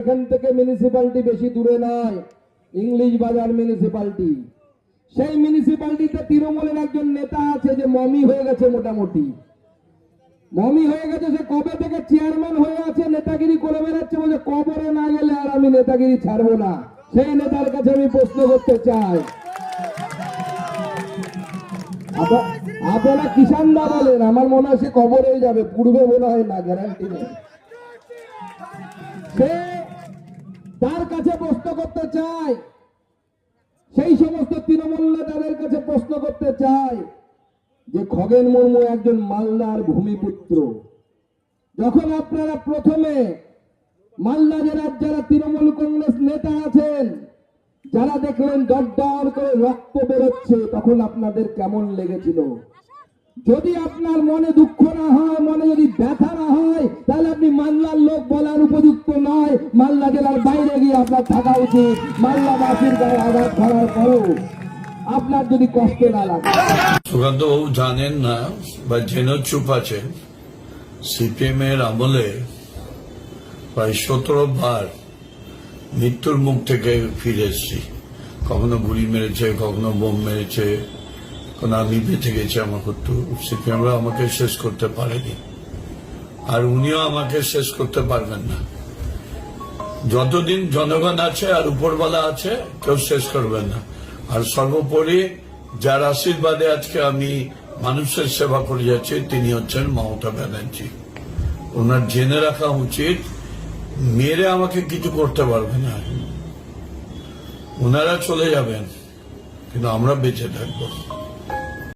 এখান থেকে মিউনিসিপ্যালিটি বেশি দূরে নয়, ইংলিশ বাজার মিউনিসিপ্যালিটি। সেই মিউনিসিপ্যালিটিতে তৃণমূলের একজন নেতা আছে যে মমি হয়ে গেছে, মোটামুটি মমি হয়ে গেছে। সে কবে থেকে চেয়ারম্যান হয়ে আছে, নেতাগিরি করে বেড়াচ্ছে, বলে কবরে না গেলে আর আমি নেতাগিরি ছাড়বো না। সেই নেতার কাছে আমি প্রশ্ন করতে চাই, আপনারা কিষানদা বলেন, আমার মনে হয় সে কবরেই যাবে, পূর্বে মনে হয় না, গ্যারান্টি নেই। সে তার কাছে প্রশ্ন করতে চাই, সেই সমস্ত তৃণমূল নেতাদের কাছে প্রশ্ন করতে চাই যে খগেন মুর্মু একজন মালদার ভূমিপুত্র। যখন আপনারা প্রথমে মালদা জেলার যারা তৃণমূল কংগ্রেস নেতা আছেন, যারা দেখলেন দরদর করে রক্ত বেরোচ্ছে, তখন আপনাদের কেমন লেগেছিল? যদি আপনার মনে দুঃখ না হয়, মনে যদি ব্যথা না হয়, তাহলে আপনি মালদার লোক বলার উপযুক্ত নয়। মালদা জেলার বাইরে গিয়ে আপনার থাকা উচিত। মালদাবাসীর গায়ে আঘাত করার পরও আপনার যদি কষ্ট না লাগে। সুকান্ত বাবু জানেন না বা জেনে চুপ আছেন, সিপিএম এর আমলে প্রায় 17 বার মৃত্যুর মুখ থেকে ফিরে এসেছি। কখনো গুলি মেরেছে, কখনো বোম মেরেছে, কখনো আমি বেঁচে গেছি। আমার একটু সিপিএমরা আমাকে শেষ করতে পারেনি, আর উনিও আমাকে শেষ করতে পারবেন না। যতদিন জনগণ আছে আর উপরওয়ালা আছে, কেউ শেষ করবেন না। আর সর্বোপরি যার আশীর্বাদে আজকে আমি মানুষের সেবা করে যাচ্ছি, তিনি হচ্ছেন মমতা ব্যানার্জি। ওনার জেনে রাখা উচিত, মেরে আমাকে কিছু করতে পারবে না। ওনারা চলে যাবেন, কিন্তু আমরা বেঁচে থাকবো।